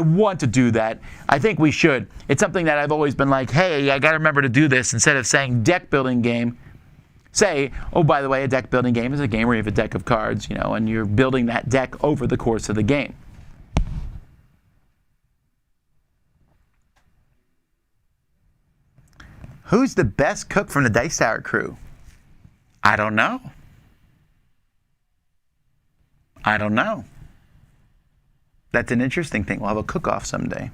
A: want to do that. I think we should. It's something that I've always been like, hey, I got to remember to do this. Instead of saying deck building game, say, oh, by the way, a deck building game is a game where you have a deck of cards, and you're building that deck over the course of the game. Who's the best cook from the Dice Tower crew? I don't know. That's an interesting thing. We'll have a cook-off someday.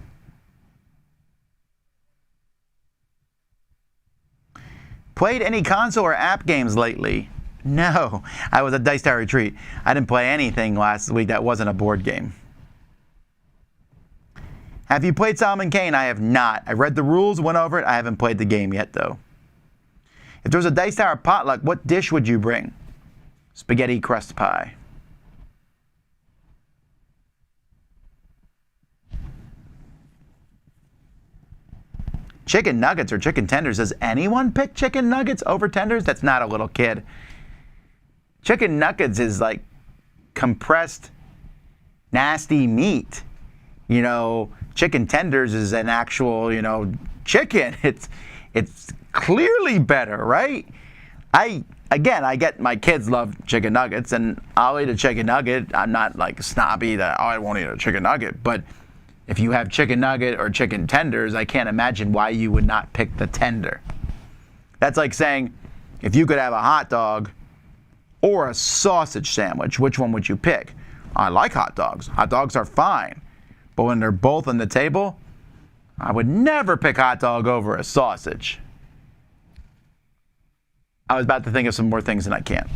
A: Played any console or app games lately? No. I was at Dice Tower Retreat. I didn't play anything last week that wasn't a board game. Have you played Solomon Kane? I have not. I read the rules, went over it. I haven't played the game yet, though. If there was a Dice Tower potluck, what dish would you bring? Spaghetti crust pie. Chicken nuggets or chicken tenders. Does anyone pick chicken nuggets over tenders? That's not a little kid. Chicken nuggets is like compressed, nasty meat. Chicken tenders is an actual, chicken. It's clearly better, right? I get my kids love chicken nuggets, and I'll eat a chicken nugget. I'm not like snobby that, I won't eat a chicken nugget. But if you have chicken nugget or chicken tenders, I can't imagine why you would not pick the tender. That's like saying, if you could have a hot dog or a sausage sandwich, which one would you pick? I like hot dogs. Hot dogs are fine. But when they're both on the table, I would never pick hot dog over a sausage. I was about to think of some more things and I can't.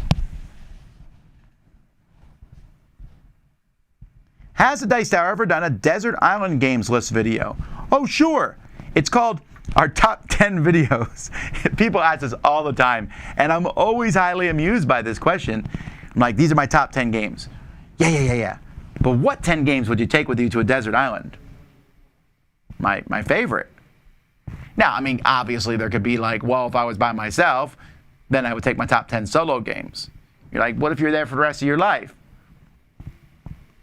A: Has the Dice Tower ever done a Desert Island Games list video? Oh, sure. It's called our top 10 videos. People ask us all the time, and I'm always highly amused by this question. I'm like, these are my top 10 games. Yeah. But what 10 games would you take with you to a desert island? My favorite. Now, I mean, obviously there could be like, well, if I was by myself, then I would take my top 10 solo games. You're like, what if you're there for the rest of your life?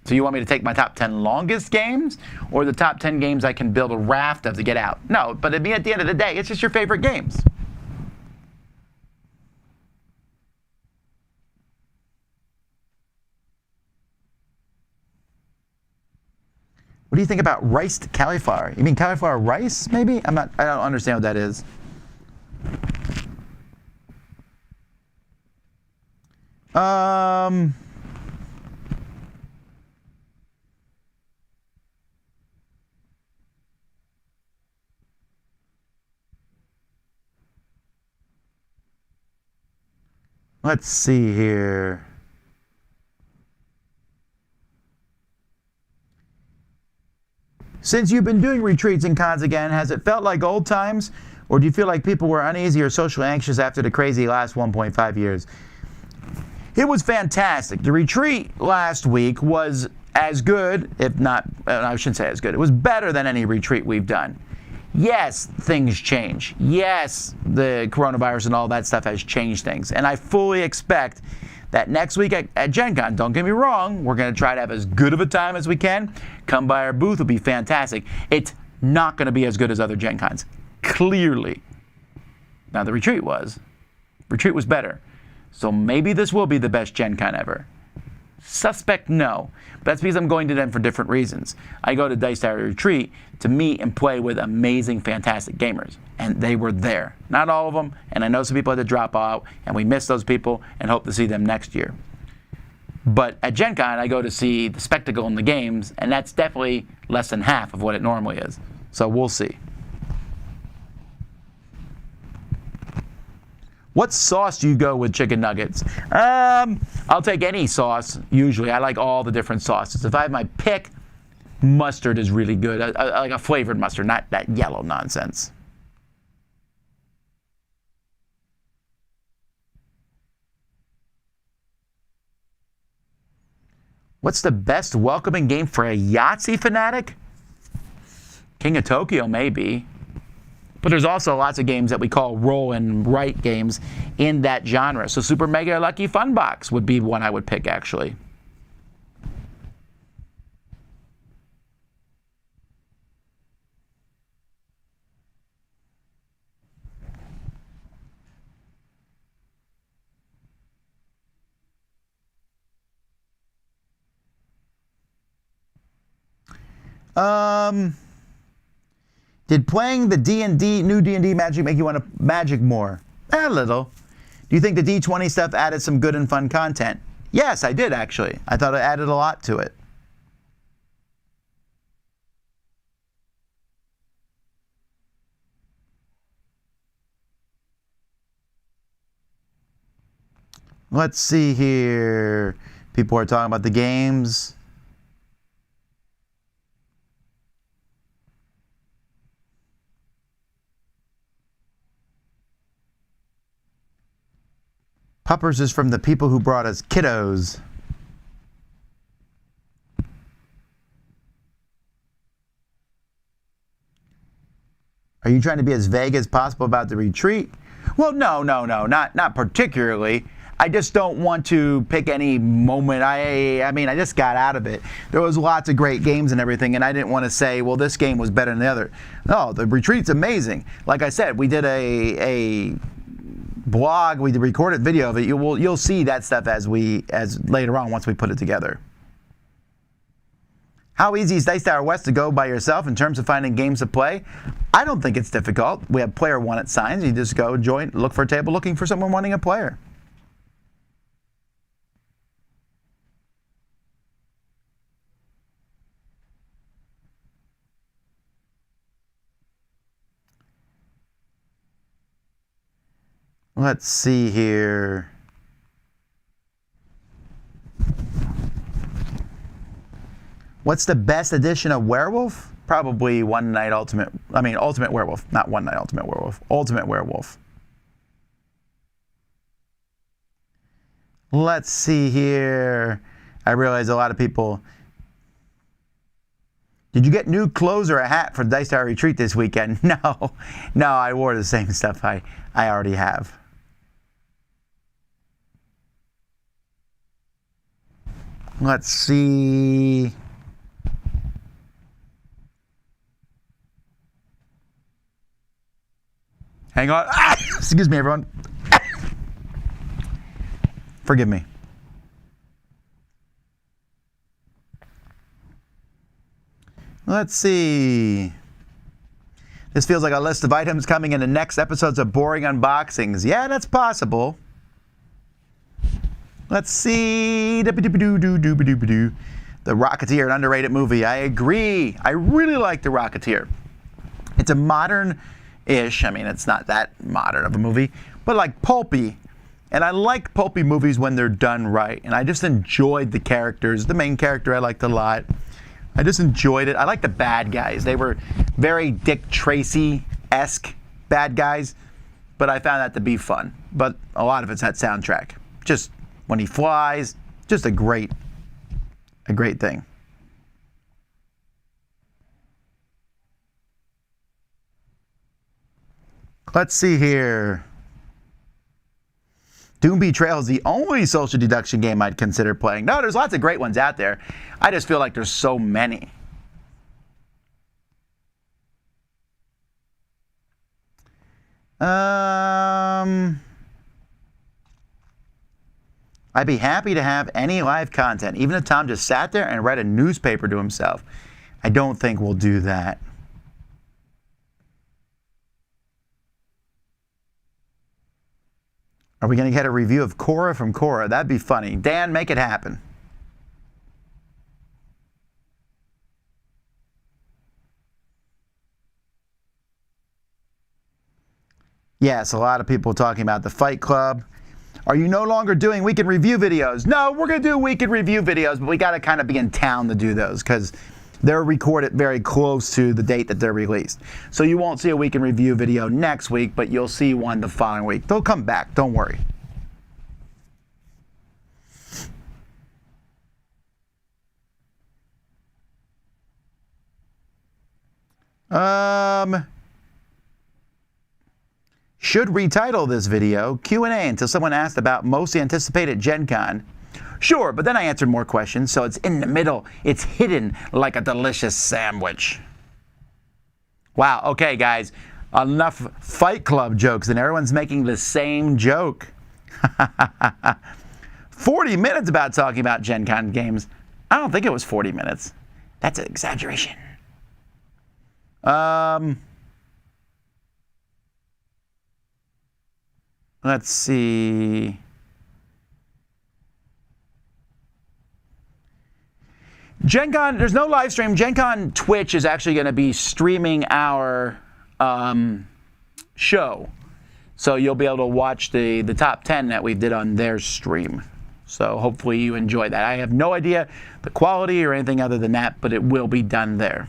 A: So you want me to take my top 10 longest games or the top 10 games I can build a raft of to get out? No, but at the end of the day, it's just your favorite games. What do you think about riced cauliflower? You mean cauliflower rice, maybe? I don't understand what that is. Let's see here. Since you've been doing retreats and cons again, has it felt like old times? Or do you feel like people were uneasy or socially anxious after the crazy last 1.5 years? It was fantastic. The retreat last week was as good, if not, I shouldn't say as good. It was better than any retreat we've done. Yes, things change. Yes, the coronavirus and all that stuff has changed things. And I fully expect that next week at Gen Con, don't get me wrong, we're going to try to have as good of a time as we can. Come by our booth, it'll be fantastic. It's not going to be as good as other Gen Cons, clearly. Now, the retreat was better. So maybe this will be the best Gen Con ever. Suspect no. But that's because I'm going to them for different reasons. I go to Dice Tower Retreat to meet and play with amazing, fantastic gamers. And they were there. Not all of them. And I know some people had to drop out. And we miss those people and hope to see them next year. But at Gen Con, I go to see the spectacle in the games. And that's definitely less than half of what it normally is. So we'll see. What sauce do you go with chicken nuggets? I'll take any sauce, usually. I like all the different sauces. If I have my pick, mustard is really good. I like a flavored mustard, not that yellow nonsense. What's the best welcoming game for a Yahtzee fanatic? King of Tokyo, maybe. But there's also lots of games that we call roll and write games in that genre. So Super Mega Lucky Fun Box would be one I would pick, actually. Did playing the new D&D Magic make you want to Magic more? A little. Do you think the D20 stuff added some good and fun content? Yes, I did actually. I thought it added a lot to it. Let's see here. People are talking about the games. Puppers is from the people who brought us kiddos. Are you trying to be as vague as possible about the retreat? Well, no, not particularly. I just don't want to pick any moment. I mean, I just got out of it. There was lots of great games and everything, and I didn't want to say, well, this game was better than the other. No, the retreat's amazing. Like I said, we did a blog, we recorded video of it. You'll see that stuff as later on once we put it together. How easy is Dice Tower West to go by yourself in terms of finding games to play? I don't think it's difficult. We have player one at signs. You just go join, look for a table looking for someone wanting a player. Let's see here. What's the best edition of Werewolf? Probably Ultimate Werewolf. Not One Night Ultimate Werewolf. Ultimate Werewolf. Let's see here. I realize a lot of people... Did you get new clothes or a hat for the Dice Tower Retreat this weekend? No. No, I wore the same stuff I already have. Let's see. Hang on. Ah! Excuse me, everyone. Forgive me. Let's see. This feels like a list of items coming in the next episodes of Boring Unboxings. Yeah, that's possible. Let's see. The Rocketeer, an underrated movie. I agree. I really like The Rocketeer. It's a modern-ish, I mean, it's not that modern of a movie, but like pulpy. And I like pulpy movies when they're done right. And I just enjoyed the characters. The main character I liked a lot. I just enjoyed it. I like the bad guys. They were very Dick Tracy-esque bad guys, but I found that to be fun. But a lot of it's that soundtrack. Just when he flies, just a great thing. Let's see here. Doom Betrayal is the only social deduction game I'd consider playing. No, there's lots of great ones out there. I just feel like there's so many. I'd be happy to have any live content, even if Tom just sat there and read a newspaper to himself. I don't think we'll do that. Are we going to get a review of Korra from Korra? That'd be funny. Dan, make it happen. Yes, a lot of people talking about the Fight Club. Are you no longer doing weekend review videos? No, we're going to do weekend review videos, but we got to kind of be in town to do those because they're recorded very close to the date that they're released. So you won't see a weekend review video next week, but you'll see one the following week. They'll come back, don't worry. Should retitle this video Q&A until someone asked about most anticipated Gen Con. Sure, but then I answered more questions, so it's in the middle. It's hidden like a delicious sandwich. Wow, okay, guys. Enough Fight Club jokes, and everyone's making the same joke. 40 minutes about talking about Gen Con games. I don't think it was 40 minutes. That's an exaggeration. Let's see. Gen Con, there's no live stream. Gen Con Twitch is actually going to be streaming our show. So you'll be able to watch the top 10 that we did on their stream. So hopefully you enjoy that. I have no idea the quality or anything other than that, but it will be done there.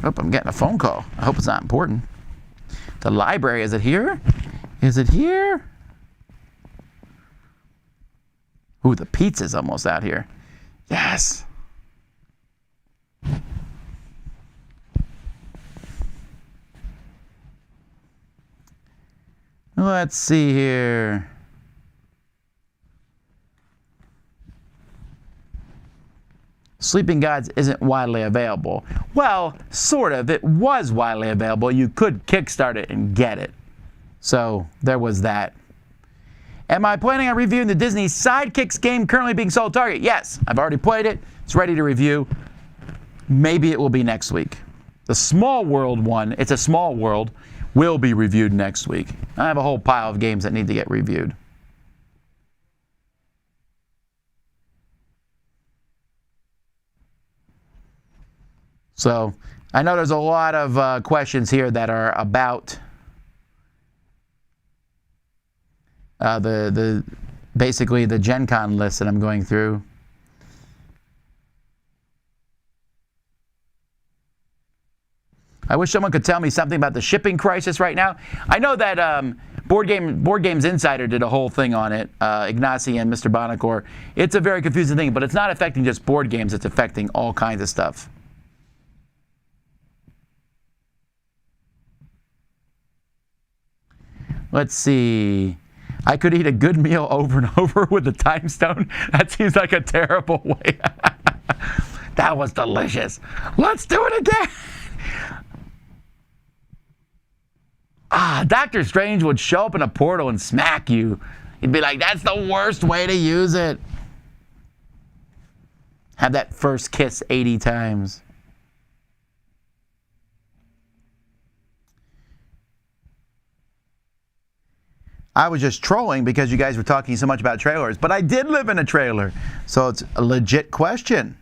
A: Oh, I'm getting a phone call. I hope it's not important. The library, is it here? Is it here? Ooh, the pizza's almost out here. Yes. Let's see here. Sleeping Gods isn't widely available. Well, sort of. It was widely available. You could kickstart it and get it. So there was that. Am I planning on reviewing the Disney Sidekicks game currently being sold at Target? Yes, I've already played it. It's ready to review. Maybe it will be next week. The Small World one, it's a small world, will be reviewed next week. I have a whole pile of games that need to get reviewed. So I know there's a lot of questions here that are about the basically the Gen Con list that I'm going through. I wish someone could tell me something about the shipping crisis right now. I know that Board Games Insider did a whole thing on it, Ignacy and Mr. Bonacore. It's a very confusing thing, but it's not affecting just board games. It's affecting all kinds of stuff. Let's see. I could eat a good meal over and over with a time stone. That seems like a terrible way. That was delicious. Let's do it again. Doctor Strange would show up in a portal and smack you. He'd be like, that's the worst way to use it. Have that first kiss 80 times. I was just trolling because you guys were talking so much about trailers, but I did live in a trailer, so it's a legit question.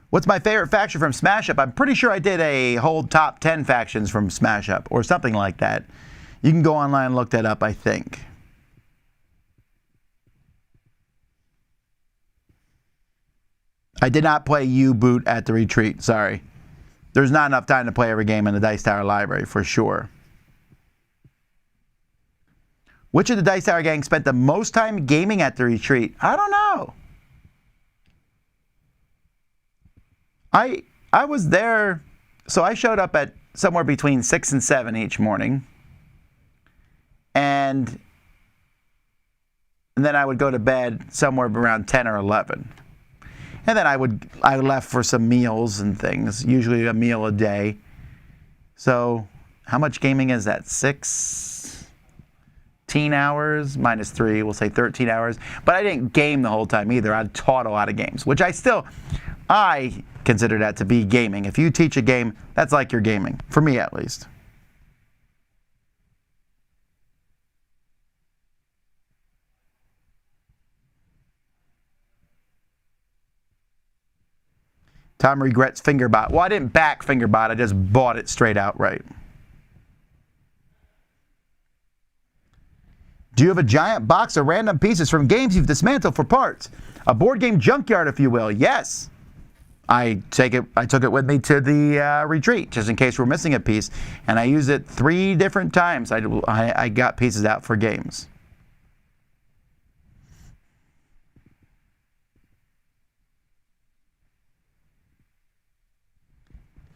A: What's my favorite faction from Smash Up? I'm pretty sure I did a whole top 10 factions from Smash Up or something like that. You can go online and look that up, I think. I did not play U-Boot at the retreat, sorry. There's not enough time to play every game in the Dice Tower library, for sure. Which of the Dice Tower gang spent the most time gaming at the retreat? I don't know. I was there, so I showed up at somewhere between 6 and 7 each morning. And then I would go to bed somewhere around 10 or 11. And then I left for some meals and things, usually a meal a day. So how much gaming is that? 16 hours minus 3, we'll say 13 hours. But I didn't game the whole time either. I taught a lot of games, which I consider that to be gaming. If you teach a game, that's like you're gaming, for me at least. Tom regrets Fingerbot. Well, I didn't back Fingerbot. I just bought it straight outright. Do you have a giant box of random pieces from games you've dismantled for parts? A board game junkyard, if you will. Yes. I took it with me to the retreat, just in case we're missing a piece. And I used it 3 different times. I got pieces out for games.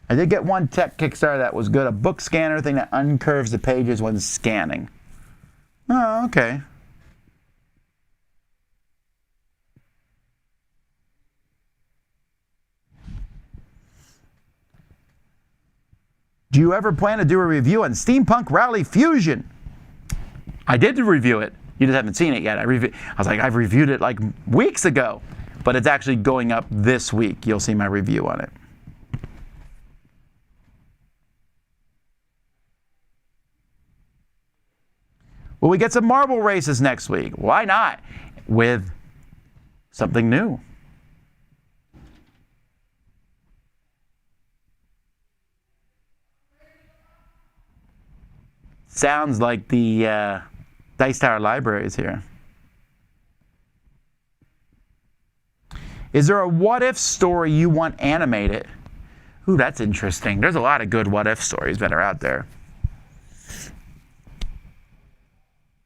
A: I did get one tech Kickstarter that was good, a book scanner thing that uncurves the pages when scanning. Oh, okay. Do you ever plan to do a review on Steampunk Rally Fusion? I did review it. You just haven't seen it yet. I was like, I've reviewed it like weeks ago, but it's actually going up this week. You'll see my review on it. Will we get some marble races next week? Why not? With something new. Sounds like the Dice Tower library is here. Is there a what-if story you want animated? Ooh, that's interesting. There's a lot of good what-if stories that are out there.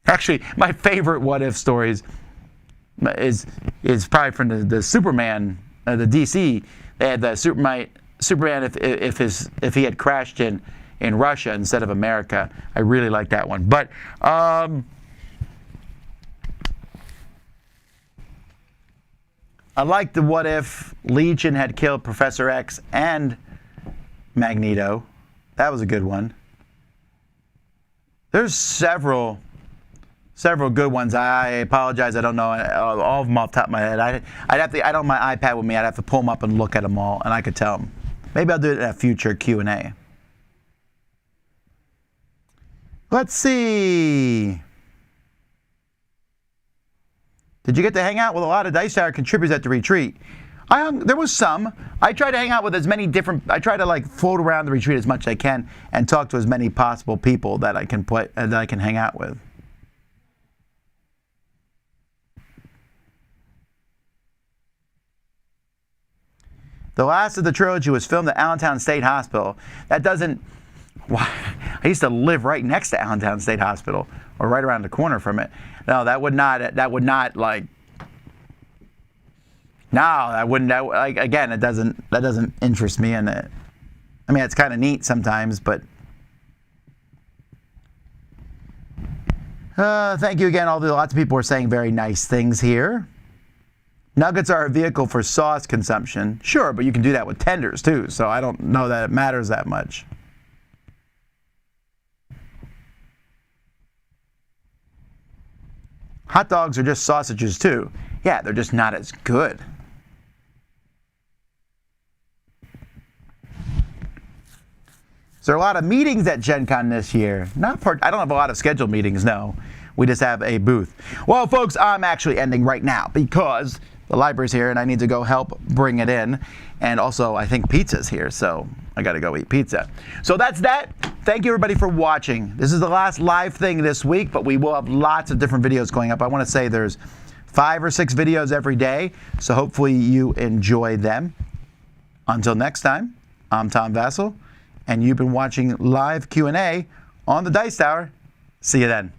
A: Actually, my favorite what-if stories is probably from the Superman, the DC. They had the Superman if he had crashed in Russia instead of America. I really like that one. But I like the what if Legion had killed Professor X and Magneto. That was a good one. There's several good ones. I apologize. I don't know all of them off the top of my head. I don't have my iPad with me. I'd have to pull them up and look at them all, and I could tell them. Maybe I'll do it in a future Q&A. Let's see. Did you get to hang out with a lot of Dice Tower contributors at the retreat? There was some. I try to hang out with as many different. I try to like float around the retreat as much as I can and talk to as many possible people that I can hang out with. The last of the trilogy was filmed at Allentown State Hospital. That doesn't. Why? I used to live right next to Allentown State Hospital, or right around the corner from it. No, that would not like. No, that wouldn't. Like again, that doesn't interest me in it. I mean, it's kind of neat sometimes, but. Thank you again. Lots of people are saying very nice things here. Nuggets are a vehicle for sauce consumption. Sure, but you can do that with tenders too, so I don't know that it matters that much. Hot dogs are just sausages too. Yeah, they're just not as good. Is there a lot of meetings at Gen Con this year? I don't have a lot of scheduled meetings, no. We just have a booth. Well, folks, I'm actually ending right now because the library's here and I need to go help bring it in. And also, I think pizza's here, so I got to go eat pizza. So that's that. Thank you, everybody, for watching. This is the last live thing this week, but we will have lots of different videos going up. I want to say there's 5 or 6 videos every day, so hopefully you enjoy them. Until next time, I'm Tom Vasel, and you've been watching live Q&A on the Dice Tower. See you then.